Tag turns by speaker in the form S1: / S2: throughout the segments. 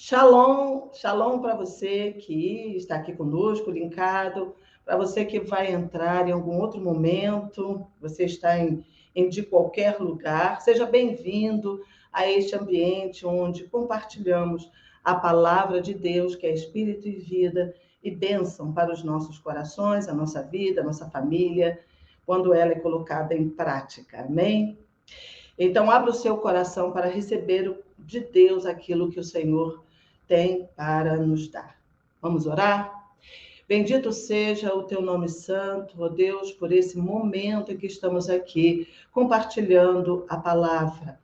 S1: Shalom, shalom para você que está aqui conosco, linkado, para você que vai entrar em algum outro momento, você está de qualquer lugar, seja bem-vindo a este ambiente onde compartilhamos a palavra de Deus, que é espírito e vida, e bênção para os nossos corações, a nossa vida, a nossa família, quando ela é colocada em prática, amém? Então, abra o seu coração para receber de Deus aquilo que o Senhor tem para nos dar. Vamos orar? Bendito seja o teu nome santo, ó Deus, por esse momento em que estamos aqui compartilhando a palavra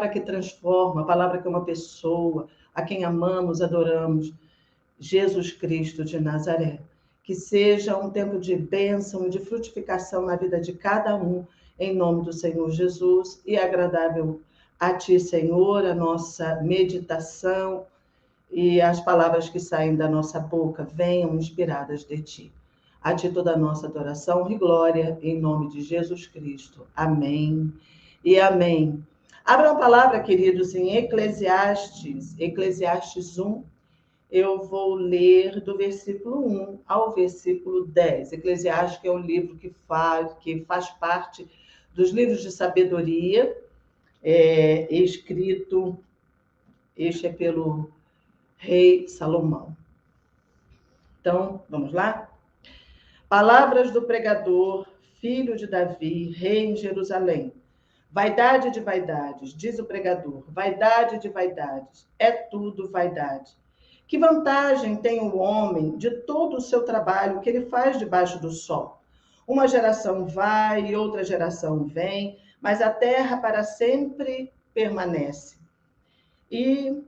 S1: que transforma, a palavra que é uma pessoa, a quem amamos, adoramos, Jesus Cristo de Nazaré. Que seja um tempo de bênção e de frutificação na vida de cada um, em nome do Senhor Jesus, e agradável a Ti, Senhor, a nossa meditação, e as palavras que saem da nossa boca venham inspiradas de Ti. A Ti toda a nossa adoração e glória, em nome de Jesus Cristo. Amém e amém. Abra a palavra, queridos, em Eclesiastes 1. Eu vou ler do versículo 1 ao versículo 10. Eclesiastes é um livro que faz parte dos livros de sabedoria, escrito, este é pelo rei Salomão. Então, vamos lá? Palavras do pregador, filho de Davi, rei em Jerusalém. Vaidade de vaidades, diz o pregador, vaidade de vaidades, é tudo vaidade. Que vantagem tem o homem de todo o seu trabalho que ele faz debaixo do sol? Uma geração vai e outra geração vem, mas a terra para sempre permanece. E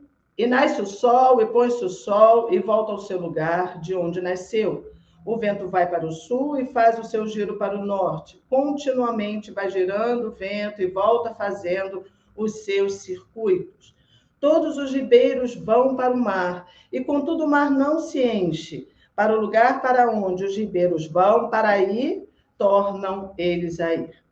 S1: nasce o sol, e põe-se o sol, e volta ao seu lugar de onde nasceu. O vento vai para o sul e faz o seu giro para o norte. Continuamente vai girando o vento e volta fazendo os seus circuitos. Todos os ribeiros vão para o mar, e contudo o mar não se enche. Para o lugar para onde os ribeiros vão, para ir, tornam eles a ir.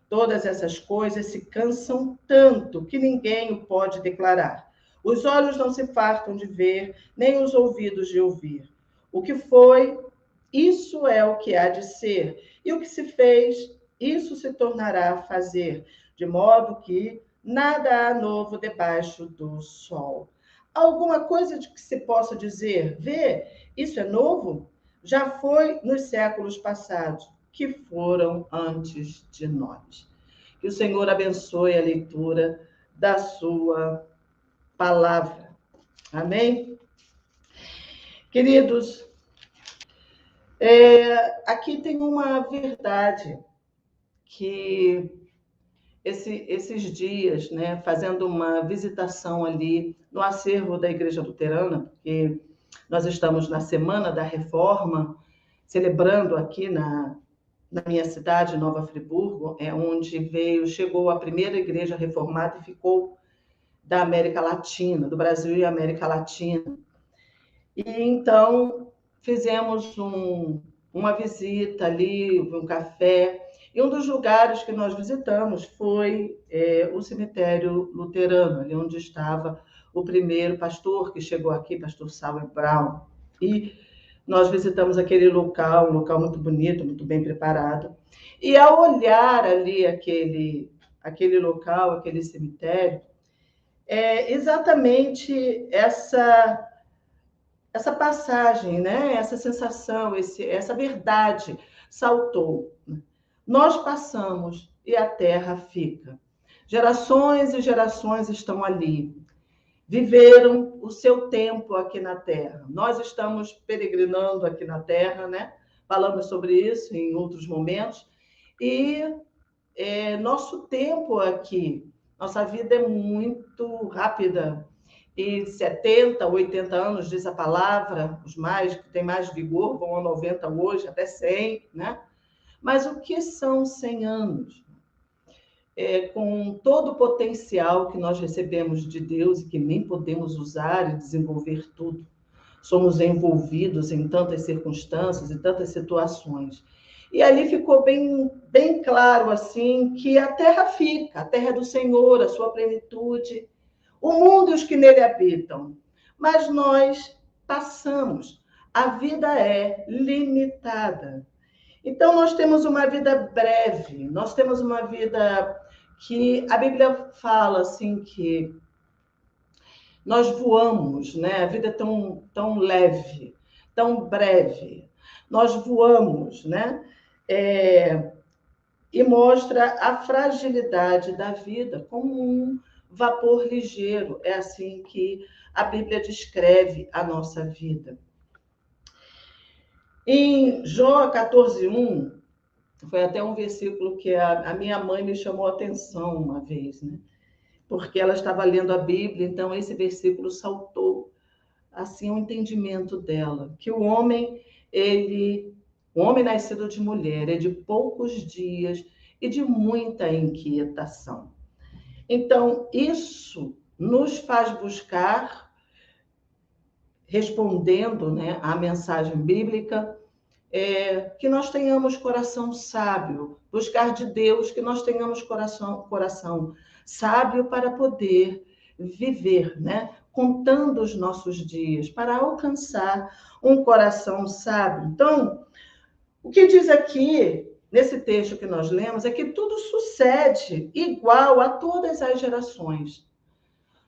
S1: Todas essas coisas se cansam tanto que ninguém o pode declarar. Os olhos não se fartam de ver, nem os ouvidos de ouvir. O que foi, isso é o que há de ser. E o que se fez, isso se tornará a fazer. De modo que nada há novo debaixo do sol. Alguma coisa de que se possa dizer, vê, isso é novo? Já foi nos séculos passados, que foram antes de nós. Que o Senhor abençoe a leitura da sua palavra. Amém? Queridos, aqui tem uma verdade que esses dias, né, fazendo uma visitação ali no acervo da Igreja Luterana, porque nós estamos na Semana da Reforma, celebrando aqui na minha cidade, Nova Friburgo, onde chegou a primeira igreja reformada e ficou da América Latina, do Brasil e América Latina. E então fizemos uma visita ali, um café, e um dos lugares que nós visitamos foi o cemitério luterano, ali onde estava o primeiro pastor que chegou aqui, pastor Sauer Brown. E nós visitamos aquele local, um local muito bonito, muito bem preparado. E ao olhar ali aquele local, aquele cemitério, exatamente essa passagem, né? Essa sensação, essa verdade saltou. Nós passamos e a terra fica. Gerações e gerações estão ali. Viveram o seu tempo aqui na Terra. Nós estamos peregrinando aqui na Terra, né? Falamos sobre isso em outros momentos. E nosso tempo aqui, nossa vida é muito rápida. E 70, 80 anos, diz a palavra, os que têm mais vigor vão a 90 hoje, até 100, né? Mas o que são 100 anos? Com todo o potencial que nós recebemos de Deus e que nem podemos usar e desenvolver tudo. Somos envolvidos em tantas circunstâncias e tantas situações. E ali ficou bem, bem claro assim que a terra fica, a terra é do Senhor, a sua plenitude. o mundo e os que nele habitam. Mas nós passamos. A vida é limitada. Então, nós temos uma vida breve, nós temos uma vida que a Bíblia fala assim que nós voamos, né? A vida é tão leve, tão breve. Nós voamos, né? E mostra a fragilidade da vida como um vapor ligeiro. É assim que a Bíblia descreve a nossa vida. Em Jó 14:1, foi até um versículo que a minha mãe me chamou a atenção uma vez, né? Porque ela estava lendo a Bíblia, então esse versículo saltou assim o entendimento dela, que o homem nascido de mulher é de poucos dias e de muita inquietação. Então, isso nos faz buscar, respondendo, né, à mensagem bíblica, que nós tenhamos coração sábio, buscar de Deus que nós tenhamos coração sábio para poder viver, né? Contando os nossos dias, para alcançar um coração sábio. Então, o que diz aqui, nesse texto que nós lemos, é que tudo sucede igual a todas as gerações.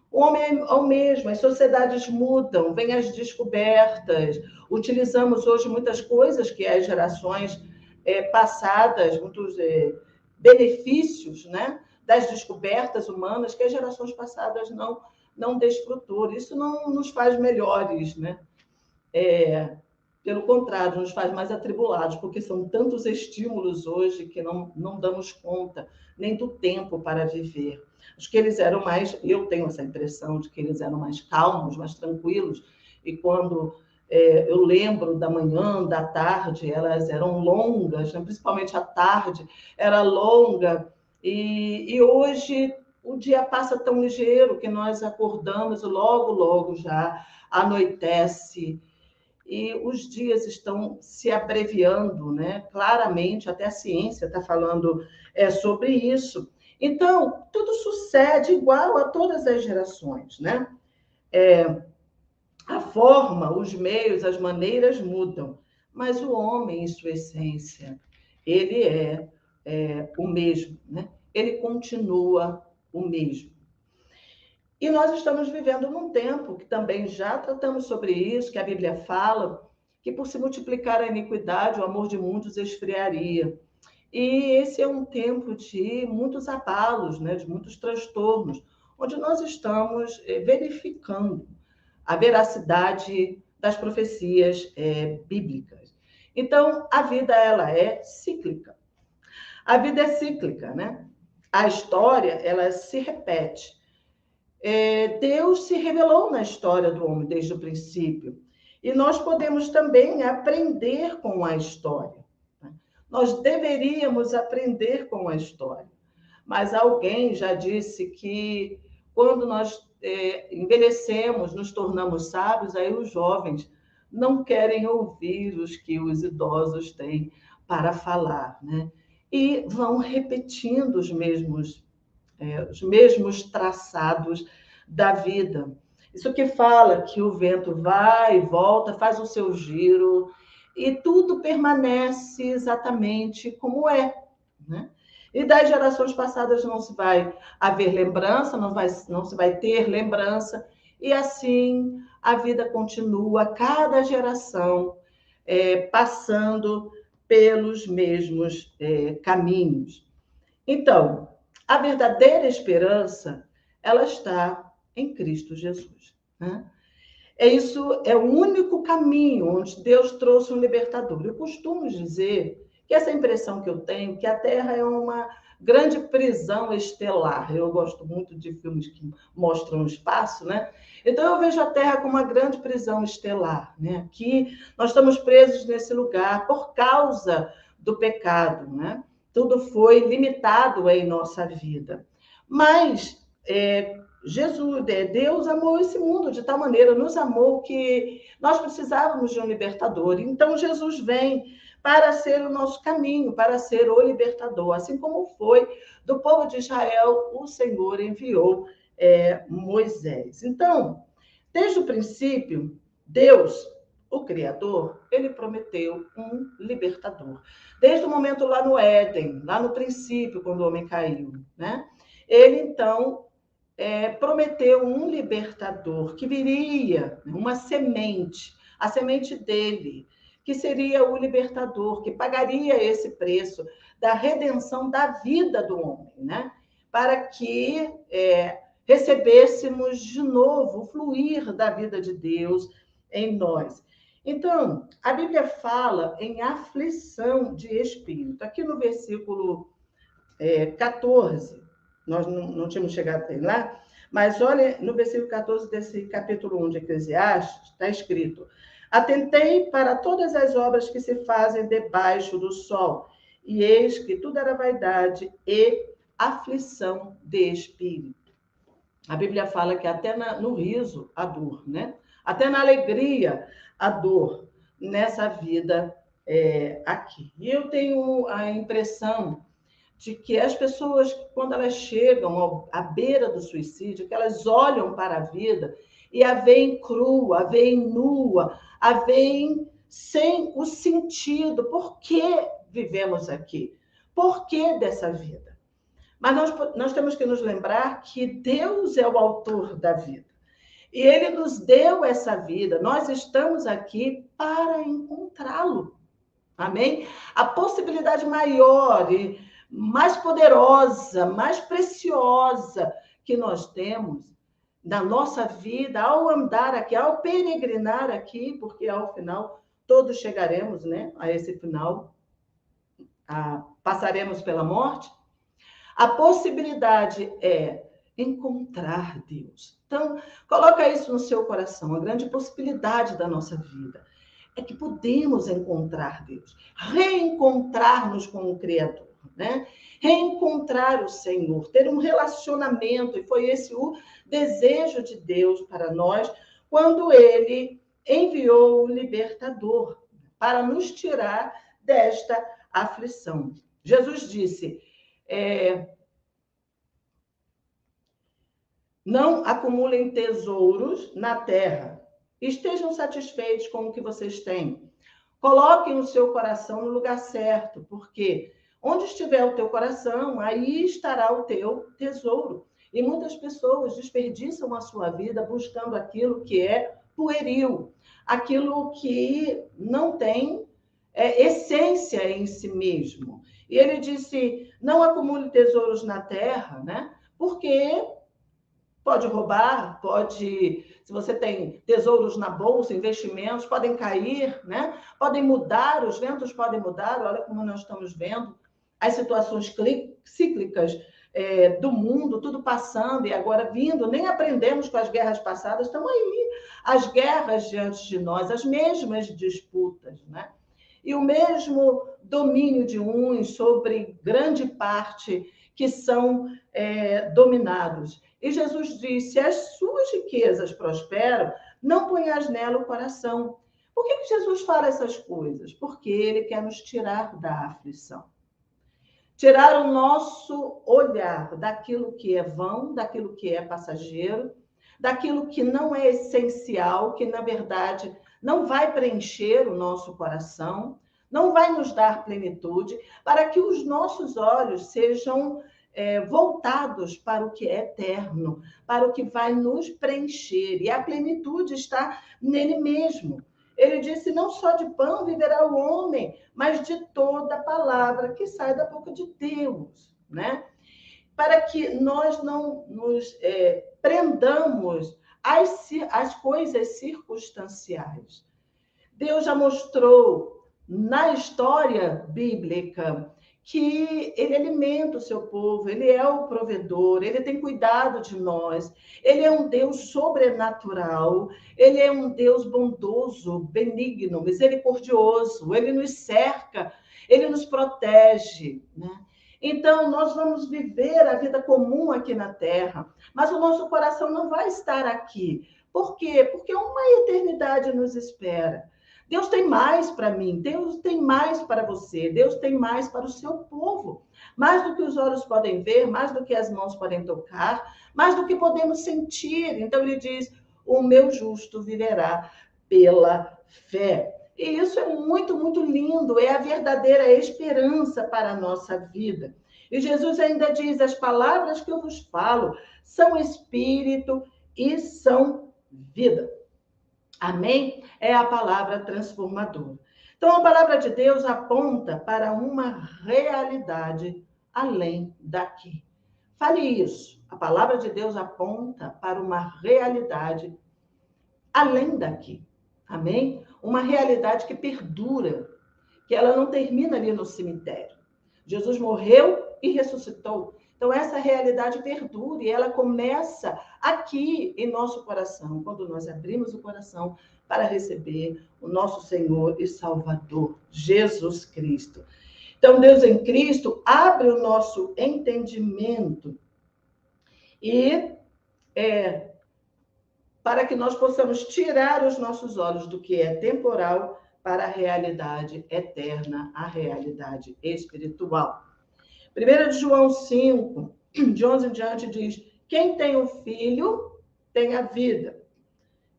S1: O homem é o mesmo, as sociedades mudam, vêm as descobertas, utilizamos hoje muitas coisas que as gerações passadas, muitos benefícios, né, das descobertas humanas que as gerações passadas não desfrutou. Isso não nos faz melhores, né? Pelo contrário, nos faz mais atribulados, porque são tantos estímulos hoje que não damos conta nem do tempo para viver. Acho que eles eram mais, eu tenho essa impressão de que eles eram mais calmos, mais tranquilos, e quando eu lembro da manhã, da tarde, elas eram longas, né? Principalmente a tarde era longa, e hoje o dia passa tão ligeiro que nós acordamos logo já anoitece, e os dias estão se abreviando, né? Claramente, até a ciência está falando sobre isso. Então, tudo sucede igual a todas as gerações, né? A forma, os meios, as maneiras mudam, mas o homem, em sua essência, ele é o mesmo, né? Ele continua o mesmo. E nós estamos vivendo num tempo que também já tratamos sobre isso, que a Bíblia fala, que por se multiplicar a iniquidade, o amor de muitos esfriaria. E esse é um tempo de muitos abalos, né, de muitos transtornos, onde nós estamos verificando a veracidade das profecias bíblicas. Então, a vida ela é cíclica. A vida é cíclica, né? A história ela se repete. Deus se revelou na história do homem desde o princípio. E nós podemos também aprender com a história. Né? Nós deveríamos aprender com a história. Mas alguém já disse que quando nós envelhecemos, nos tornamos sábios, aí os jovens não querem ouvir os que os idosos têm para falar, né? E vão repetindo os mesmos traçados da vida. Isso que fala que o vento vai e volta, faz o seu giro, e tudo permanece exatamente como é, né? E das gerações passadas não se vai haver lembrança, não se vai ter lembrança, e assim a vida continua, cada geração passando pelos mesmos caminhos. Então, a verdadeira esperança, ela está em Cristo Jesus, né? Isso é o único caminho onde Deus trouxe um libertador. Eu costumo dizer que essa impressão que eu tenho, que a Terra é uma grande prisão estelar. Eu gosto muito de filmes que mostram o espaço, né? Então eu vejo a Terra como uma grande prisão estelar, né? Aqui nós estamos presos nesse lugar por causa do pecado, né? Tudo foi limitado em nossa vida. Mas Jesus, Deus amou esse mundo de tal maneira, nos amou que nós precisávamos de um libertador. Então Jesus vem para ser o nosso caminho, para ser o libertador. Assim como foi do povo de Israel, o Senhor enviou Moisés. Então, desde o princípio, Deus, o Criador, ele prometeu um libertador. Desde o momento lá no Éden, lá no princípio, quando o homem caiu, né? Ele, então, prometeu um libertador que viria, uma semente, a semente dele, que seria o libertador, que pagaria esse preço da redenção da vida do homem, né? Para que recebêssemos de novo o fluir da vida de Deus em nós. Então, a Bíblia fala em aflição de espírito. Aqui no versículo 14, nós não tínhamos chegado até lá, mas olha, no versículo 14 desse capítulo 1 de Eclesiastes, está escrito: atentei para todas as obras que se fazem debaixo do sol, e eis que tudo era vaidade e aflição de espírito. A Bíblia fala que até no riso a dor, né? Até na alegria a dor nessa vida aqui. E eu tenho a impressão de que as pessoas, quando elas chegam à beira do suicídio, que elas olham para a vida e a veem crua, a veem nua, a veem sem o sentido. Por que vivemos aqui? Por que dessa vida? Mas nós temos que nos lembrar que Deus é o autor da vida. E Ele nos deu essa vida. Nós estamos aqui para encontrá-lo. Amém? A possibilidade maior e mais poderosa, mais preciosa que nós temos na nossa vida ao andar aqui, ao peregrinar aqui, porque ao final todos chegaremos, né, a esse final, passaremos pela morte. A possibilidade é encontrar Deus. Então, coloca isso no seu coração, a grande possibilidade da nossa vida é que podemos encontrar Deus, reencontrar-nos com o Criador, né? Reencontrar o Senhor, ter um relacionamento, e foi esse o desejo de Deus para nós, quando Ele enviou o libertador para nos tirar desta aflição. Jesus disse, não acumulem tesouros na terra, estejam satisfeitos com o que vocês têm. Coloquem o seu coração no lugar certo, porque onde estiver o teu coração, aí estará o teu tesouro. E muitas pessoas desperdiçam a sua vida buscando aquilo que é pueril, aquilo que não tem essência em si mesmo. E ele disse, não acumule tesouros na terra, né? Porque pode roubar, se você tem tesouros na bolsa, investimentos, podem cair, né? Podem mudar, os ventos podem mudar, olha como nós estamos vendo, as situações cíclicas do mundo, tudo passando e agora vindo, nem aprendemos com as guerras passadas, estão aí, as guerras diante de nós, as mesmas disputas, né? E o mesmo domínio de uns sobre grande parte que são dominados. E Jesus disse, as suas riquezas prosperam, não ponhas nela o coração. Por que Jesus fala essas coisas? Porque Ele quer nos tirar da aflição. Tirar o nosso olhar daquilo que é vão, daquilo que é passageiro, daquilo que não é essencial, que, na verdade, não vai preencher o nosso coração, não vai nos dar plenitude, para que os nossos olhos sejam voltados para o que é eterno, para o que vai nos preencher. E a plenitude está nele mesmo. Ele disse, não só de pão viverá o homem, mas de toda palavra que sai da boca de Deus, né? Para que nós não nos prendamos às coisas circunstanciais. Deus já mostrou na história bíblica que Ele alimenta o seu povo, Ele é o provedor, Ele tem cuidado de nós, Ele é um Deus sobrenatural, Ele é um Deus bondoso, benigno, misericordioso, Ele nos cerca, Ele nos protege, né? Então, nós vamos viver a vida comum aqui na Terra, mas o nosso coração não vai estar aqui. Por quê? Porque uma eternidade nos espera. Deus tem mais para mim, Deus tem mais para você, Deus tem mais para o seu povo. Mais do que os olhos podem ver, mais do que as mãos podem tocar, mais do que podemos sentir. Então ele diz, o meu justo viverá pela fé. E isso é muito, muito lindo, é a verdadeira esperança para a nossa vida. E Jesus ainda diz, as palavras que eu vos falo são espírito e são vida. Amém? É a palavra transformadora. Então, a palavra de Deus aponta para uma realidade além daqui. Fale isso. A palavra de Deus aponta para uma realidade além daqui. Amém? Uma realidade que perdura, que ela não termina ali no cemitério. Jesus morreu e ressuscitou. Então, essa realidade perdura e ela começa aqui em nosso coração, quando nós abrimos o coração para receber o nosso Senhor e Salvador, Jesus Cristo. Então, Deus em Cristo abre o nosso entendimento e para que nós possamos tirar os nossos olhos do que é temporal para a realidade eterna, a realidade espiritual. 1 João 5, de 11 em diante, diz, quem tem o Filho tem a vida.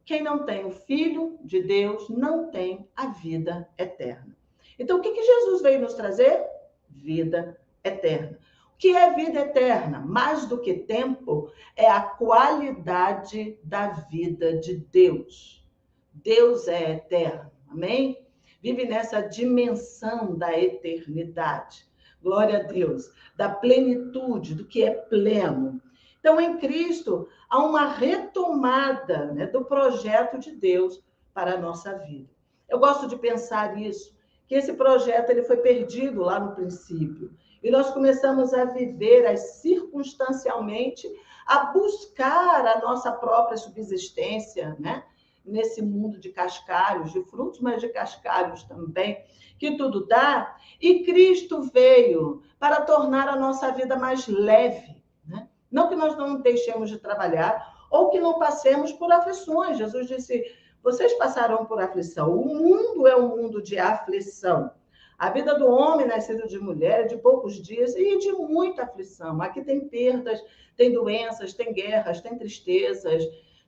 S1: Quem não tem o Filho de Deus não tem a vida eterna. Então, o que Jesus veio nos trazer? Vida eterna. O que é vida eterna? Mais do que tempo, é a qualidade da vida de Deus. Deus é eterno, amém? Vive nessa dimensão da eternidade. Glória a Deus, da plenitude, do que é pleno. Então, em Cristo, há uma retomada, né, do projeto de Deus para a nossa vida. Eu gosto de pensar isso, que esse projeto ele foi perdido lá no princípio. E nós começamos a viver circunstancialmente, a buscar a nossa própria subsistência, né? Nesse mundo de cascalhos, de frutos, mas de cascalhos também, que tudo dá. E Cristo veio para tornar a nossa vida mais leve, né? Não que nós não deixemos de trabalhar ou que não passemos por aflições. Jesus disse, vocês passarão por aflição. O mundo é um mundo de aflição. A vida do homem nascido de mulher é de poucos dias e de muita aflição. Aqui tem perdas, tem doenças, tem guerras, tem tristezas,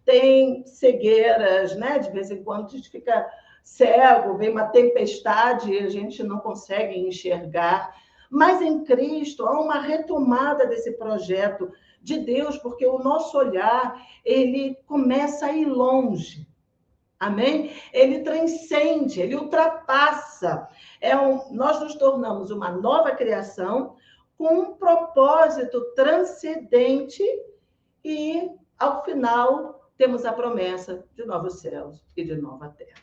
S1: tem cegueiras, né? De vez em quando a gente fica cego, vem uma tempestade e a gente não consegue enxergar. Mas em Cristo há uma retomada desse projeto de Deus, porque o nosso olhar, ele começa a ir longe. Amém? Ele transcende, ele ultrapassa. Nós nos tornamos uma nova criação com um propósito transcendente e, ao final, temos a promessa de novos céus e de nova terra.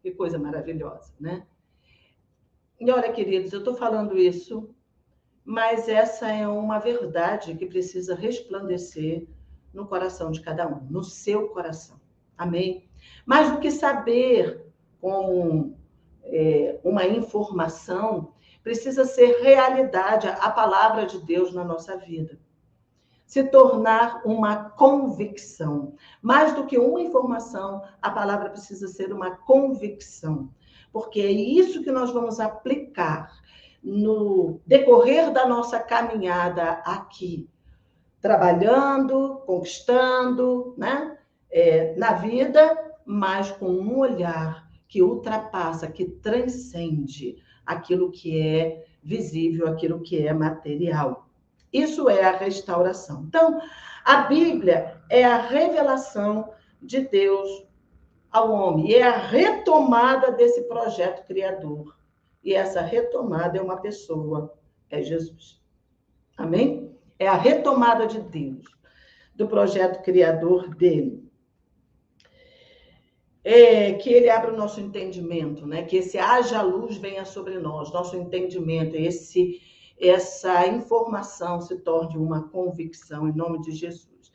S1: Que coisa maravilhosa, né? E olha, queridos, eu estou falando isso, mas essa é uma verdade que precisa resplandecer no coração de cada um, no seu coração. Amém? Mais do que saber com uma informação, precisa ser realidade a palavra de Deus na nossa vida. Se tornar uma convicção. Mais do que uma informação, a palavra precisa ser uma convicção. Porque é isso que nós vamos aplicar no decorrer da nossa caminhada aqui. Trabalhando, conquistando, né? Na vida, mas com um olhar que ultrapassa, que transcende aquilo que é visível, aquilo que é material. Isso é a restauração. Então, a Bíblia é a revelação de Deus ao homem, é a retomada desse projeto criador. E essa retomada é uma pessoa, é Jesus. Amém? É a retomada de Deus, do projeto criador dele. Que ele abra o nosso entendimento, né? Que esse haja luz venha sobre nós, nosso entendimento, essa informação se torne uma convicção em nome de Jesus.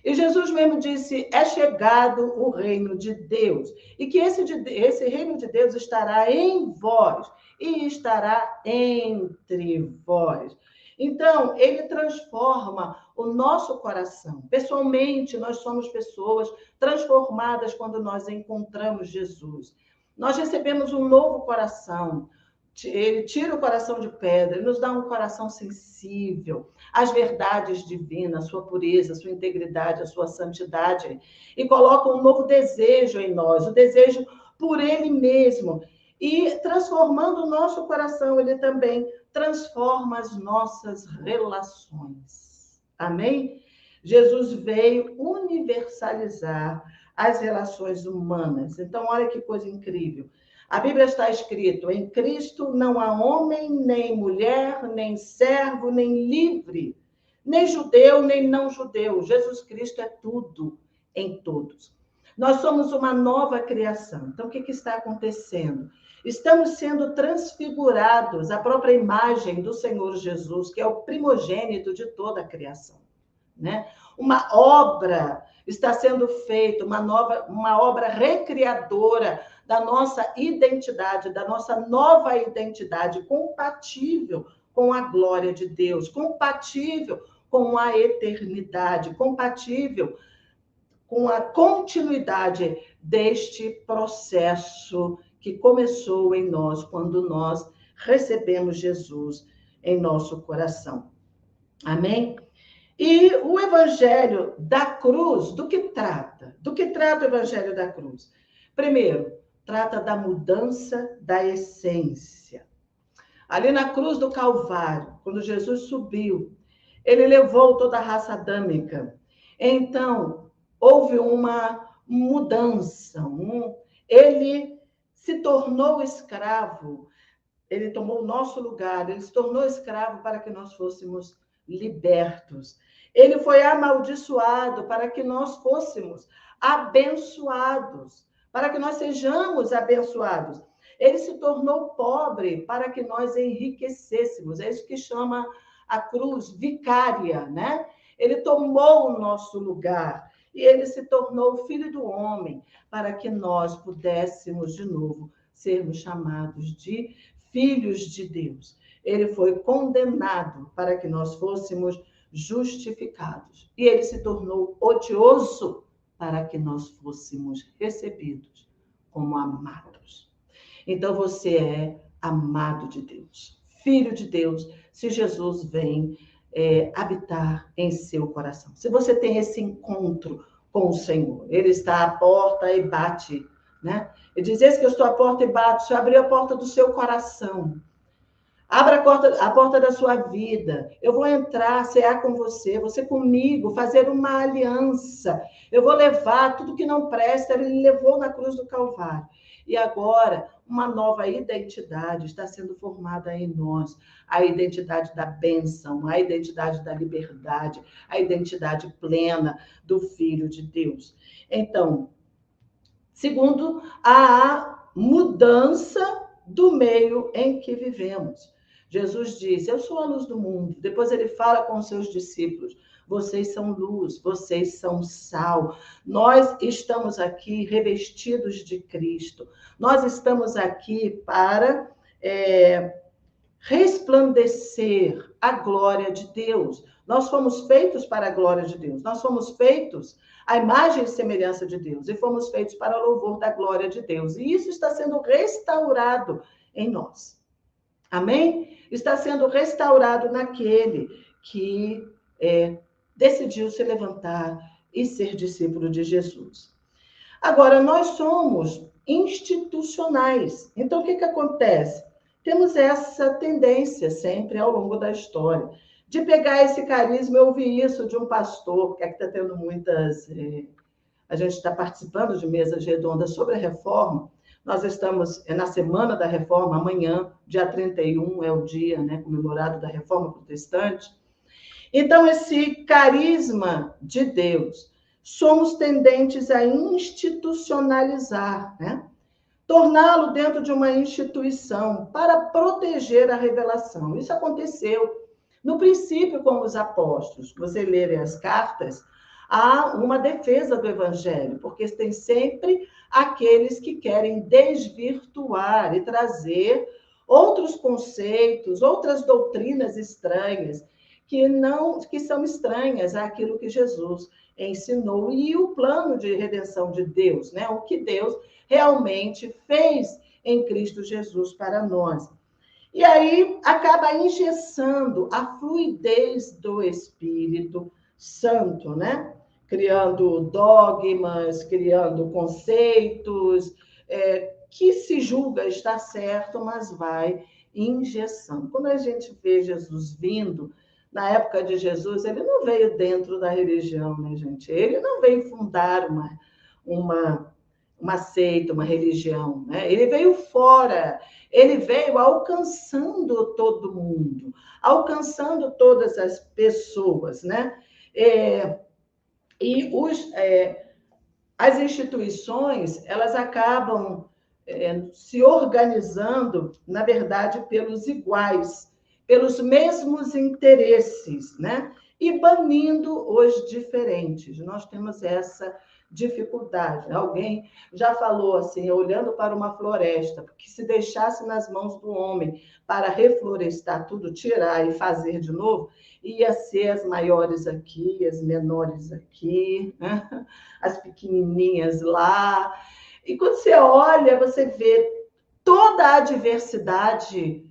S1: E Jesus mesmo disse, é chegado o reino de Deus, e que esse reino de Deus estará em vós e estará entre vós. Então, ele transforma o nosso coração. Pessoalmente, nós somos pessoas transformadas quando nós encontramos Jesus. Nós recebemos um novo coração. Ele tira o coração de pedra, ele nos dá um coração sensível às verdades divinas, sua pureza, sua integridade, a sua santidade, e coloca um novo desejo em nós, o desejo por ele mesmo. E transformando o nosso coração, ele também transforma as nossas relações. Amém? Jesus veio universalizar as relações humanas. Então, olha que coisa incrível. A Bíblia está escrito: em Cristo não há homem, nem mulher, nem servo, nem livre, nem judeu, nem não judeu. Jesus Cristo é tudo em todos. Nós somos uma nova criação. Então, o que está acontecendo? Estamos sendo transfigurados à própria imagem do Senhor Jesus, que é o primogênito de toda a criação, né? Uma obra está sendo feita, uma obra recriadora da nossa identidade, da nossa nova identidade, compatível com a glória de Deus, compatível com a eternidade, compatível com a continuidade deste processo que começou em nós quando nós recebemos Jesus em nosso coração. Amém? E o Evangelho da Cruz, do que trata? Do que trata o Evangelho da Cruz? Primeiro, trata da mudança da essência. Ali na cruz do Calvário, quando Jesus subiu, ele levou toda a raça adâmica. Então, houve uma mudança. Ele se tornou escravo, ele tomou o nosso lugar, ele se tornou escravo para que nós fôssemos libertos. Ele foi amaldiçoado para que nós fôssemos abençoados, para que nós sejamos abençoados. Ele se tornou pobre para que nós enriquecêssemos. É isso que chama a cruz vicária, né? Ele tomou o nosso lugar e ele se tornou filho do homem para que nós pudéssemos de novo sermos chamados de filhos de Deus. Ele foi condenado para que nós fôssemos justificados. E ele se tornou odioso para que nós fôssemos recebidos como amados. Então você é amado de Deus, filho de Deus, se Jesus vem habitar em seu coração. Se você tem esse encontro com o Senhor, ele está à porta e bate, né? Ele diz: eis que eu estou à porta e bato. Se abrir a porta do seu coração, abra a porta da sua vida. Eu vou entrar, cear com você comigo, fazer uma aliança. Eu vou levar tudo que não presta. Ele levou na cruz do Calvário. E agora, uma nova identidade está sendo formada em nós. A identidade da bênção, a identidade da liberdade, a identidade plena do Filho de Deus. Então, segundo, a mudança do meio em que vivemos. Jesus diz: eu sou a luz do mundo. Depois ele fala com os seus discípulos: vocês são luz, vocês são sal. Nós estamos aqui revestidos de Cristo. Nós estamos aqui para resplandecer a glória de Deus. Nós fomos feitos para a glória de Deus. Nós fomos feitos à imagem e semelhança de Deus. E fomos feitos para o louvor da glória de Deus. E isso está sendo restaurado em nós. Amém? Está sendo restaurado naquele que decidiu se levantar e ser discípulo de Jesus. Agora, nós somos institucionais. Então, o que acontece? Temos essa tendência sempre ao longo da história de pegar esse carisma. Eu ouvi isso de um pastor, que aqui está tendo muitas... a gente está participando de mesas redondas sobre a reforma. Nós estamos na Semana da Reforma, amanhã, dia 31, é o dia comemorado da Reforma Protestante. Então, esse carisma de Deus, somos tendentes a institucionalizar, torná-lo dentro de uma instituição para proteger a revelação. Isso aconteceu no princípio com os apóstolos. Você lerem as cartas, há uma defesa do evangelho, porque tem sempre aqueles que querem desvirtuar e trazer outros conceitos, outras doutrinas estranhas, que são estranhas àquilo que Jesus ensinou e o plano de redenção de Deus, né? O que Deus realmente fez em Cristo Jesus para nós. E aí acaba engessando a fluidez do Espírito Santo, né? Criando dogmas, criando conceitos, que se julga estar certo, mas vai engessando. Quando a gente vê Jesus vindo, na época de Jesus, ele não veio dentro da religião, né, gente? Ele não veio fundar uma seita, uma religião, né? Ele veio fora, ele veio alcançando todo mundo, alcançando todas as pessoas, né? E as instituições, elas acabam se organizando, na verdade, pelos iguais, pelos mesmos interesses, né? E banindo os diferentes. Nós temos essa dificuldade. Alguém já falou assim, olhando para uma floresta, que se deixasse nas mãos do homem para reflorestar tudo, tirar e fazer de novo, ia ser as maiores aqui, as menores aqui, né? As pequenininhas lá. E quando você olha, você vê toda a diversidade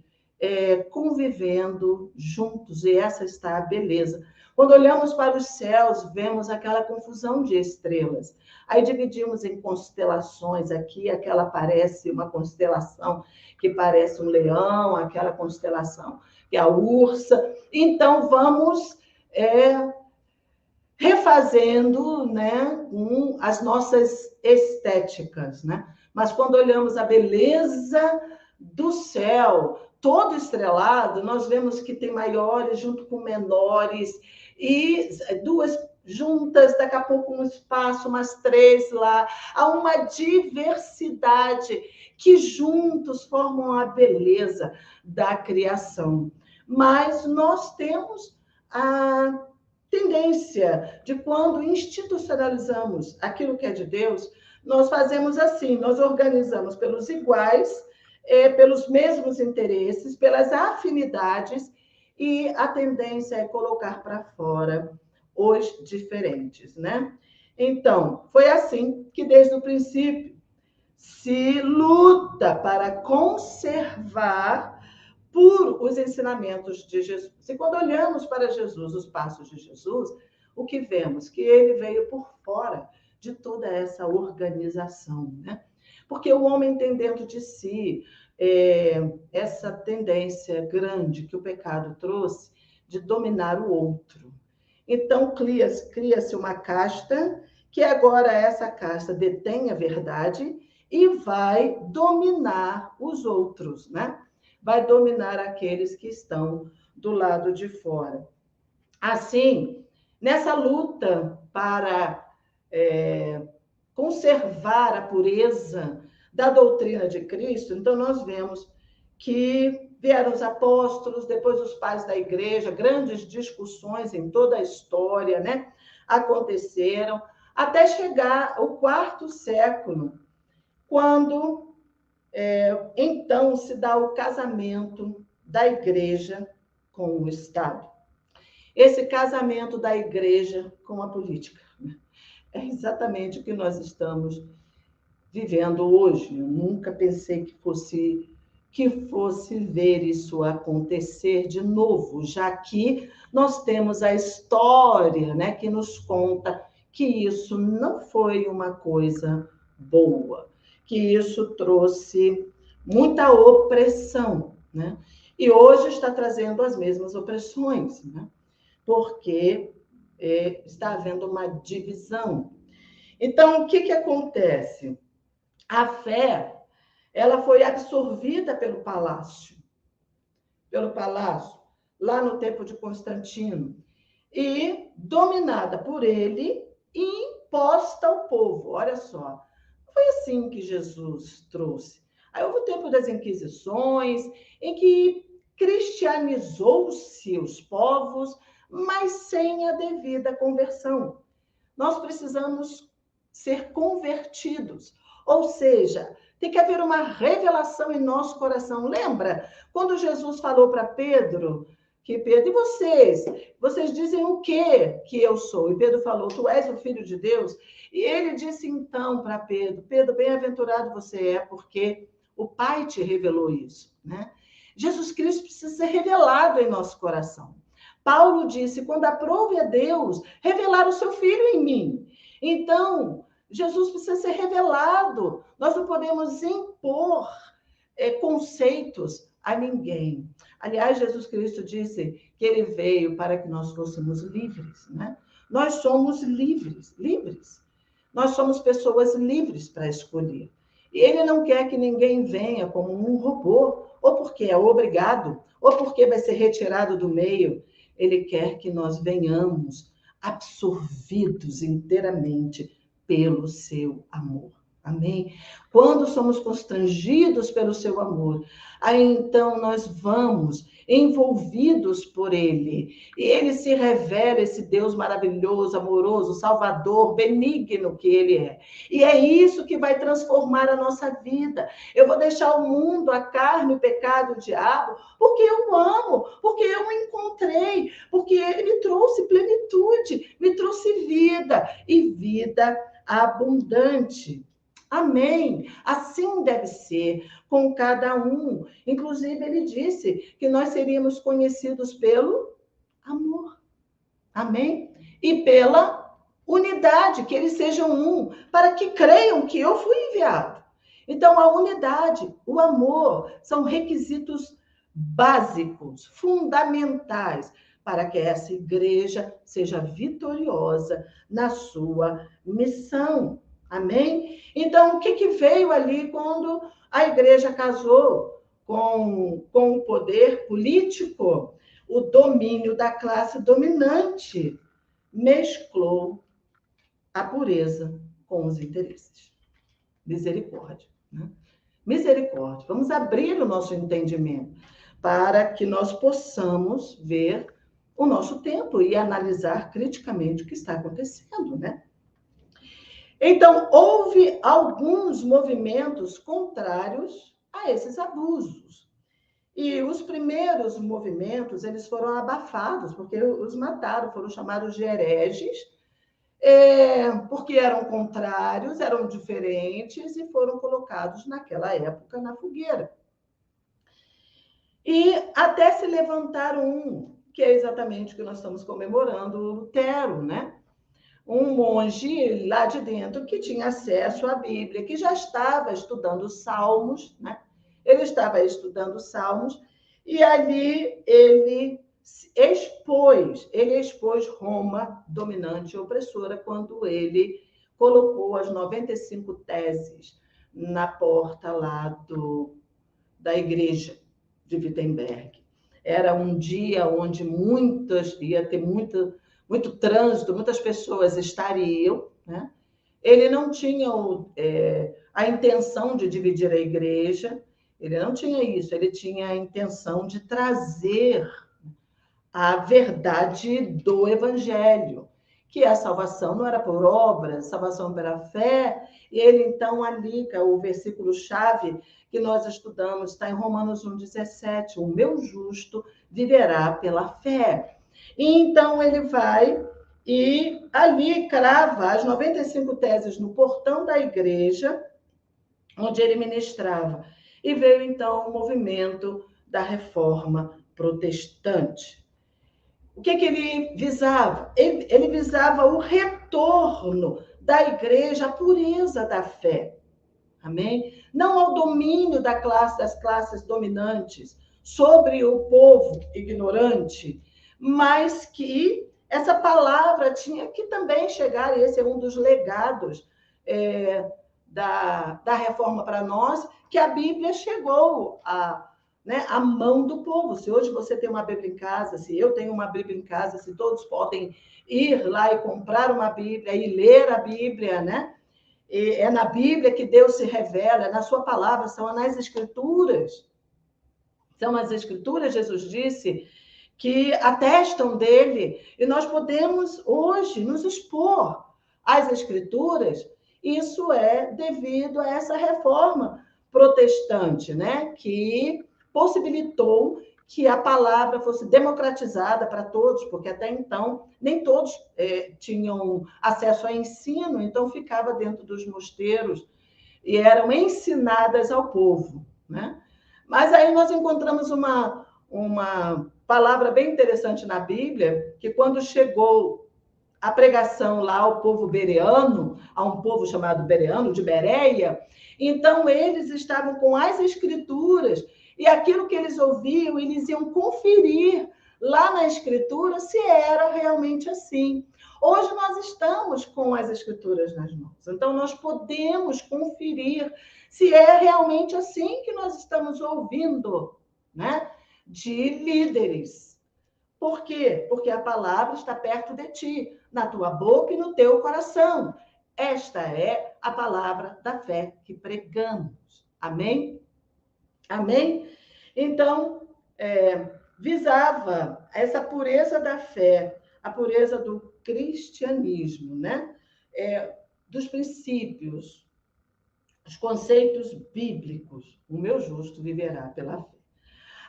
S1: convivendo juntos, e essa está a beleza. Quando olhamos para os céus, vemos aquela confusão de estrelas. Aí dividimos em constelações aqui, aquela parece uma constelação que parece um leão, aquela constelação que é a ursa. Então, vamos refazendo, né, as nossas estéticas, né? Mas quando olhamos a beleza do céu, todo estrelado, nós vemos que tem maiores junto com menores, e duas juntas, daqui a pouco um espaço, umas três lá. Há uma diversidade que juntos formam a beleza da criação. Mas nós temos a tendência de quando institucionalizamos aquilo que é de Deus, nós fazemos assim, nós organizamos pelos iguais, pelos mesmos interesses, pelas afinidades, e a tendência é colocar para fora os diferentes, né? Então, foi assim que desde o princípio se luta para conservar por os ensinamentos de Jesus. E quando olhamos para Jesus, os passos de Jesus, o que vemos? Que ele veio por fora de toda essa organização, né? Porque o homem tem dentro de si essa tendência grande que o pecado trouxe de dominar o outro. Então, cria-se uma casta, que agora essa casta detém a verdade e vai dominar os outros, né? Vai dominar aqueles que estão do lado de fora. Assim, nessa luta para conservar a pureza da doutrina de Cristo, então nós vemos que vieram os apóstolos, depois os pais da igreja, grandes discussões em toda a história, né? Aconteceram, até chegar ao quarto século, quando então se dá o casamento da igreja com o Estado. Esse casamento da igreja com a política é exatamente o que nós estamos vivendo hoje. Eu nunca pensei que fosse ver isso acontecer de novo, já que nós temos a história, né, que nos conta que isso não foi uma coisa boa, que isso trouxe muita opressão, né? E hoje está trazendo as mesmas opressões, né? Porque está havendo uma divisão. Então, o que acontece? A fé, ela foi absorvida pelo palácio, lá no tempo de Constantino, e dominada por ele e imposta ao povo. Olha só, foi assim que Jesus trouxe. Aí houve o tempo das Inquisições, em que cristianizou-se os povos, mas sem a devida conversão. Nós precisamos ser convertidos, ou seja, tem que haver uma revelação em nosso coração. Lembra quando Jesus falou para Pedro que Pedro, e vocês? Vocês dizem o quê que eu sou? E Pedro falou, tu és o Filho de Deus? E ele disse então para Pedro, Pedro, bem-aventurado você é, porque o Pai te revelou isso, né? Jesus Cristo precisa ser revelado em nosso coração. Paulo disse, quando aprove a Deus, revelar o seu Filho em mim. Então, Jesus precisa ser revelado. Nós não podemos impor conceitos a ninguém. Aliás, Jesus Cristo disse que ele veio para que nós fôssemos livres, né? Nós somos livres, livres. Nós somos pessoas livres para escolher. E ele não quer que ninguém venha como um robô, ou porque é obrigado, ou porque vai ser retirado do meio. Ele quer que nós venhamos absorvidos inteiramente pelo seu amor. Amém? Quando somos constrangidos pelo seu amor, aí então nós vamos envolvidos por ele. E ele se revela, esse Deus maravilhoso, amoroso, salvador, benigno que ele é. E é isso que vai transformar a nossa vida. Eu vou deixar o mundo, a carne, o pecado, o diabo, porque eu amo, porque eu o encontrei, porque ele me trouxe plenitude, me trouxe vida, e vida abundante. Amém. Assim deve ser com cada um. Inclusive, ele disse que nós seríamos conhecidos pelo amor. Amém? E pela unidade, que eles sejam um, para que creiam que eu fui enviado. Então, a unidade, o amor, são requisitos básicos, fundamentais, para que essa igreja seja vitoriosa na sua missão. Amém? Então, o que veio ali quando a igreja casou com o poder político? O domínio da classe dominante mesclou a pureza com os interesses. Misericórdia, né? Misericórdia. Vamos abrir o nosso entendimento para que nós possamos ver o nosso tempo e analisar criticamente o que está acontecendo, né? Então, houve alguns movimentos contrários a esses abusos. E os primeiros movimentos, eles foram abafados, porque os mataram, foram chamados de hereges, porque eram contrários, eram diferentes e foram colocados naquela época na fogueira. E até se levantar um, que é exatamente o que nós estamos comemorando, o Lutero, né? Um monge lá de dentro que tinha acesso à Bíblia, que já estava estudando Salmos, né? Ele estava estudando Salmos, e ali ele expôs Roma dominante e opressora quando ele colocou as 95 teses na porta lá da igreja de Wittenberg. Era um dia onde ia ter muito trânsito, muitas pessoas estariam, né? Ele não tinha a intenção de dividir a igreja, ele não tinha isso, ele tinha a intenção de trazer a verdade do evangelho, que a salvação não era por obras, a salvação pela fé, e ele então ali, o versículo-chave que nós estudamos, está em Romanos 1,17, o meu justo viverá pela fé. E então ele vai e ali crava as 95 teses no portão da igreja, onde ele ministrava. E veio então o movimento da reforma protestante. O que ele visava? Ele visava o retorno da igreja à pureza da fé. Amém? Não ao domínio das classes dominantes sobre o povo ignorante, mas que essa palavra tinha que também chegar, e esse é um dos legados da reforma para nós, que a Bíblia chegou a mão do povo. Se hoje você tem uma Bíblia em casa, se eu tenho uma Bíblia em casa, se todos podem ir lá e comprar uma Bíblia e ler a Bíblia, né? E é na Bíblia que Deus se revela, na sua palavra, são nas Escrituras. São as Escrituras, Jesus disse, que atestam dele, e nós podemos hoje nos expor às Escrituras. Isso é devido a essa reforma protestante, né? Que possibilitou que a palavra fosse democratizada para todos, porque até então nem todos tinham acesso a ensino, então ficava dentro dos mosteiros e eram ensinadas ao povo, né? Mas aí nós encontramos uma palavra bem interessante na Bíblia, que quando chegou a pregação lá ao povo bereano, a um povo chamado bereano, de Bereia, então eles estavam com as escrituras e aquilo que eles ouviam, eles iam conferir lá na escritura se era realmente assim. Hoje nós estamos com as escrituras nas mãos, então nós podemos conferir se é realmente assim que nós estamos ouvindo, né? De líderes. Por quê? Porque a palavra está perto de ti, na tua boca e no teu coração. Esta é a palavra da fé que pregamos. Amém? Amém? Então, visava essa pureza da fé, a pureza do cristianismo, né? Dos princípios, os conceitos bíblicos. O meu justo viverá pela fé.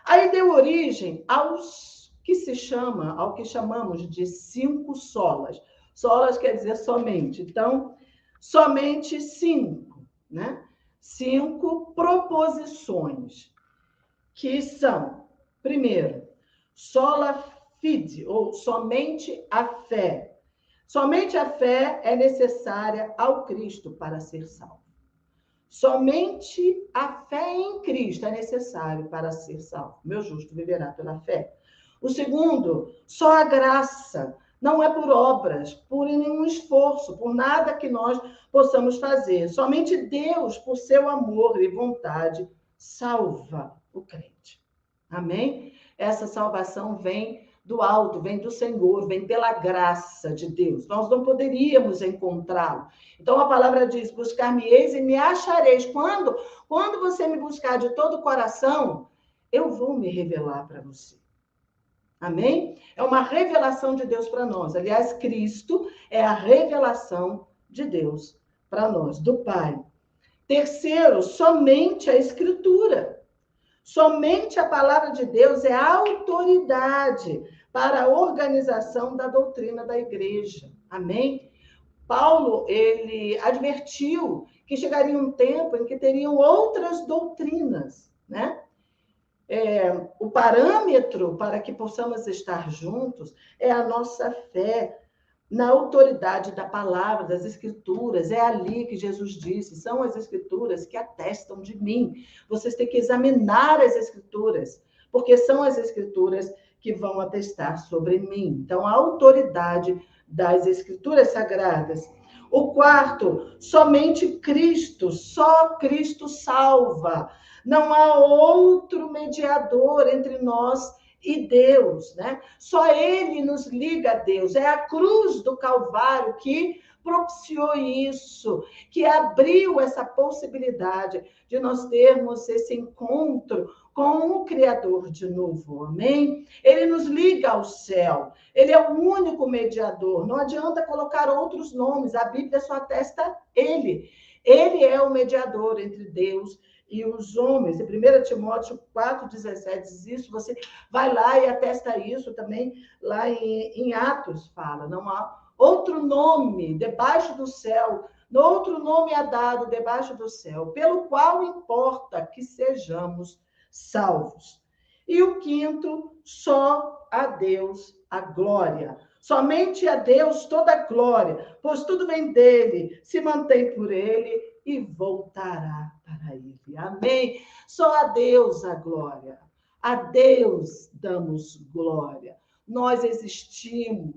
S1: Aí deu origem ao que chamamos de 5 solas. Solas quer dizer somente. Então, somente 5, né? 5 proposições, que são, primeiro, sola fide, ou somente a fé. Somente a fé é necessária ao Cristo para ser salvo. Somente a fé em Cristo é necessário para ser salvo. Meu justo viverá pela fé. O segundo, só a graça. Não é por obras, por nenhum esforço, por nada que nós possamos fazer. Somente Deus, por seu amor e vontade, salva o crente. Amém? Essa salvação vem do alto, vem do Senhor, vem pela graça de Deus. Nós não poderíamos encontrá-lo. Então a palavra diz: buscar-me-eis e me achareis. Quando você me buscar de todo o coração, eu vou me revelar para você. Amém? É uma revelação de Deus para nós. Aliás, Cristo é a revelação de Deus para nós, do Pai. Terceiro, somente a Escritura. Somente a palavra de Deus é a autoridade para a organização da doutrina da igreja. Amém? Paulo, ele advertiu que chegaria um tempo em que teriam outras doutrinas, né? O parâmetro para que possamos estar juntos é a nossa fé na autoridade da palavra, das escrituras. É ali que Jesus disse: são as escrituras que atestam de mim. Vocês têm que examinar as escrituras, porque são as escrituras que vão atestar sobre mim. Então, a autoridade das escrituras sagradas. O quarto, somente Cristo, só Cristo salva. Não há outro mediador entre nós e Deus, né? Só Ele nos liga a Deus. É a cruz do Calvário que propiciou isso, que abriu essa possibilidade de nós termos esse encontro com o Criador de novo, amém? Ele nos liga ao céu, ele é o único mediador, não adianta colocar outros nomes, a Bíblia só atesta ele. Ele é o mediador entre Deus e os homens. Em 1 Timóteo 4,17 diz isso, você vai lá e atesta isso também, lá em Atos fala, não há outro nome debaixo do céu, outro nome é dado debaixo do céu, pelo qual importa que sejamos salvos. E o quinto, só a Deus a glória. Somente a Deus toda a glória, pois tudo vem dele, se mantém por ele e voltará para ele. Amém? Só a Deus a glória. A Deus damos glória. Nós existimos,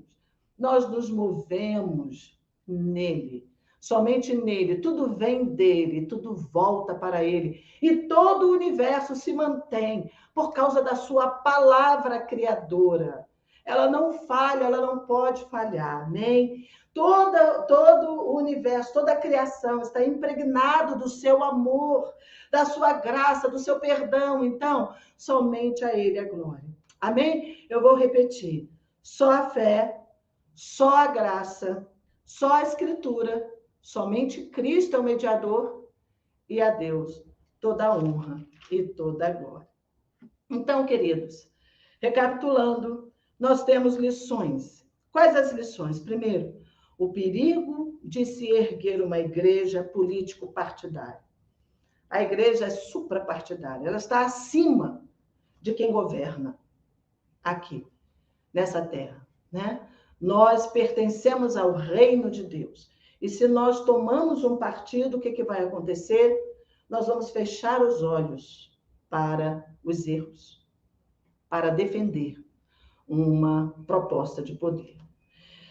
S1: nós nos movemos nele. Somente nele, tudo vem dele, tudo volta para ele. E todo o universo se mantém por causa da sua palavra criadora. Ela não falha, ela não pode falhar, amém? Todo o universo, toda a criação está impregnado do seu amor, da sua graça, do seu perdão. Então, somente a ele a glória. Amém? Eu vou repetir. Só a fé, só a graça, só a escritura, somente Cristo é o mediador e a Deus toda a honra e toda a glória. Então, queridos, Recapitulando, nós temos lições. Quais as lições? Primeiro, o perigo de se erguer uma igreja político-partidária. A igreja é suprapartidária, ela está acima de quem governa aqui, nessa terra, né? Nós pertencemos ao reino de Deus. E se nós tomamos um partido, o que vai acontecer? Nós vamos fechar os olhos para os erros, para defender uma proposta de poder.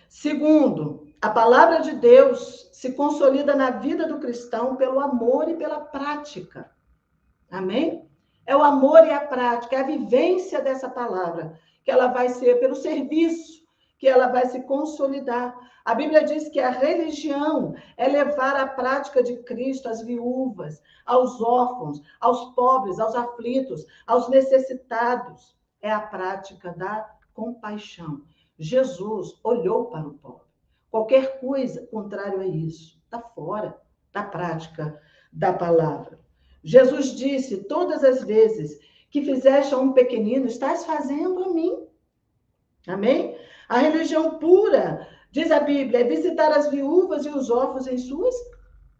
S1: Segundo, a palavra de Deus se consolida na vida do cristão pelo amor e pela prática. Amém? É o amor e a prática, é a vivência dessa palavra, que ela vai ser pelo serviço, que ela vai se consolidar. A Bíblia diz que a religião é levar a prática de Cristo às viúvas, aos órfãos, aos pobres, aos aflitos, aos necessitados. É a prática da compaixão. Jesus olhou para o pobre. Qualquer coisa contrário a isso está fora da prática da palavra. Jesus disse, todas as vezes que fizeste a um pequenino, estás fazendo a mim. Amém? A religião pura, diz a Bíblia, é visitar as viúvas e os órfãos em suas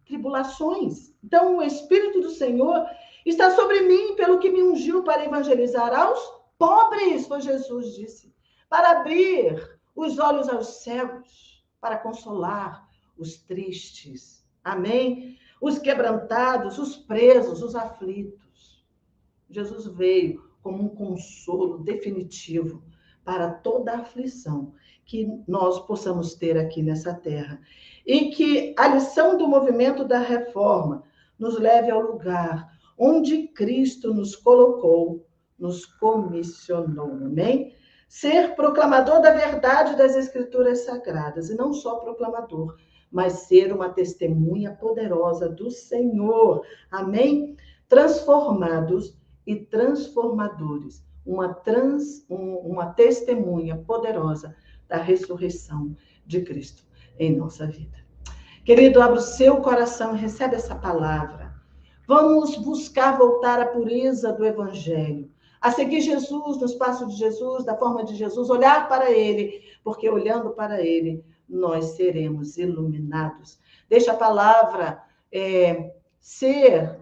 S1: tribulações. Então, o Espírito do Senhor está sobre mim, pelo que me ungiu para evangelizar aos pobres, foi Jesus disse, para abrir os olhos aos cegos, para consolar os tristes. Amém? Os quebrantados, os presos, os aflitos. Jesus veio como um consolo definitivo para toda a aflição que nós possamos ter aqui nessa terra. E que a lição do movimento da reforma nos leve ao lugar onde Cristo nos colocou, nos comissionou, amém? Ser proclamador da verdade das Escrituras Sagradas, e não só proclamador, mas ser uma testemunha poderosa do Senhor, amém? Transformados e transformadores, uma testemunha poderosa da ressurreição de Cristo em nossa vida. Querido, abra o seu coração e recebe essa palavra. Vamos buscar voltar à pureza do Evangelho, a seguir Jesus, nos passos de Jesus, da forma de Jesus, olhar para Ele, porque olhando para Ele, nós seremos iluminados. Deixa a palavra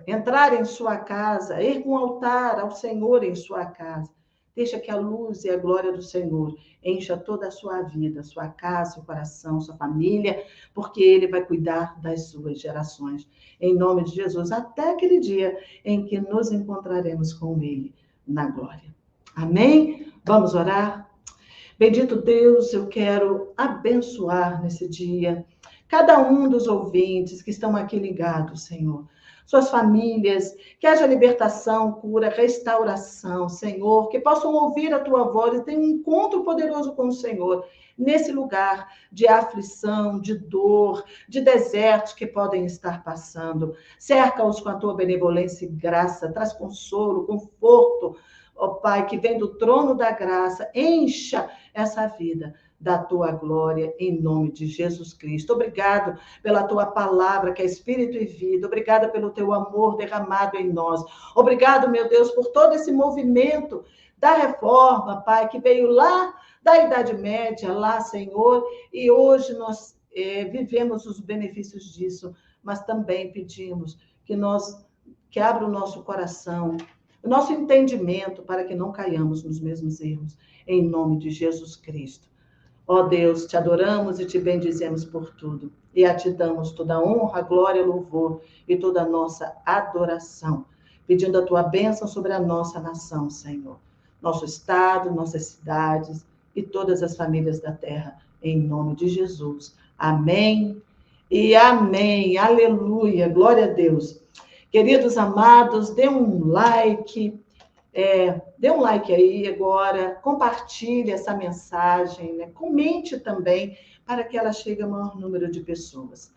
S1: entrar em sua casa, erga um altar ao Senhor em sua casa. Deixa que a luz e a glória do Senhor encha toda a sua vida, sua casa, seu coração, sua família, porque Ele vai cuidar das suas gerações. Em nome de Jesus, até aquele dia em que nos encontraremos com Ele na glória. Amém? Vamos orar? Bendito Deus, eu quero abençoar nesse dia cada um dos ouvintes que estão aqui ligados, Senhor. Suas famílias, que haja libertação, cura, restauração, Senhor, que possam ouvir a Tua voz e ter um encontro poderoso com o Senhor, nesse lugar de aflição, de dor, de desertos que podem estar passando. Cerca-os com a Tua benevolência e graça, traz consolo, conforto, ó Pai, que vem do trono da graça, encha essa vida da tua glória, em nome de Jesus Cristo. Obrigado pela tua palavra, que é espírito e vida. Obrigada pelo teu amor derramado em nós. Obrigado, meu Deus, por todo esse movimento da reforma, Pai, que veio lá da Idade Média, lá, Senhor, e hoje nós vivemos os benefícios disso, mas também pedimos que abra o nosso coração, o nosso entendimento, para que não caiamos nos mesmos erros, em nome de Jesus Cristo. Ó Deus, te adoramos e te bendizemos por tudo. E a ti damos toda a honra, glória, louvor e toda a nossa adoração. Pedindo a tua bênção sobre a nossa nação, Senhor. Nosso estado, nossas cidades e todas as famílias da terra. Em nome de Jesus. Amém e amém. Aleluia. Glória a Deus. Queridos amados, dê um like. Dê um like aí agora, compartilhe essa mensagem, né? Comente também para que ela chegue ao maior número de pessoas.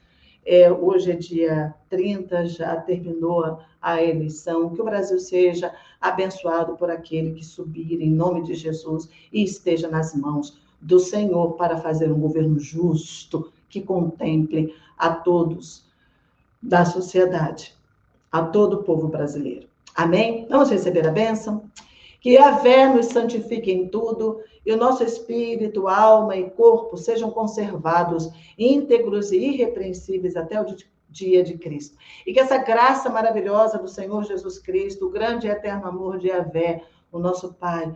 S1: Hoje é dia 30, já terminou a eleição, que o Brasil seja abençoado por aquele que subir em nome de Jesus e esteja nas mãos do Senhor para fazer um governo justo que contemple a todos da sociedade, a todo o povo brasileiro. Amém? Vamos receber a bênção? Que Yahvé nos santifique em tudo e o nosso espírito, alma e corpo sejam conservados íntegros e irrepreensíveis até o dia de Cristo. E que essa graça maravilhosa do Senhor Jesus Cristo, o grande e eterno amor de Yahvé, o nosso Pai,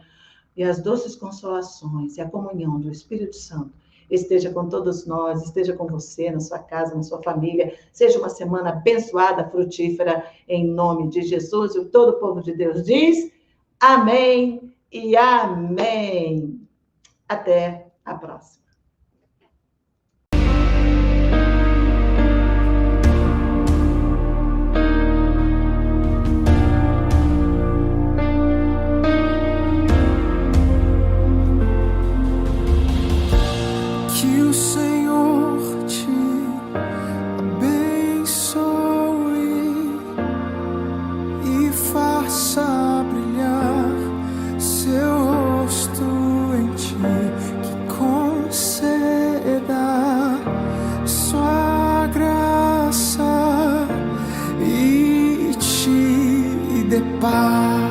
S1: e as doces consolações e a comunhão do Espírito Santo esteja com todos nós, esteja com você, na sua casa, na sua família. Seja uma semana abençoada, frutífera, em nome de Jesus. E todo o povo de Deus diz amém e amém. Até a próxima.
S2: Que o Senhor te abençoe e faça brilhar seu rosto em ti, que conceda sua graça e te dê paz.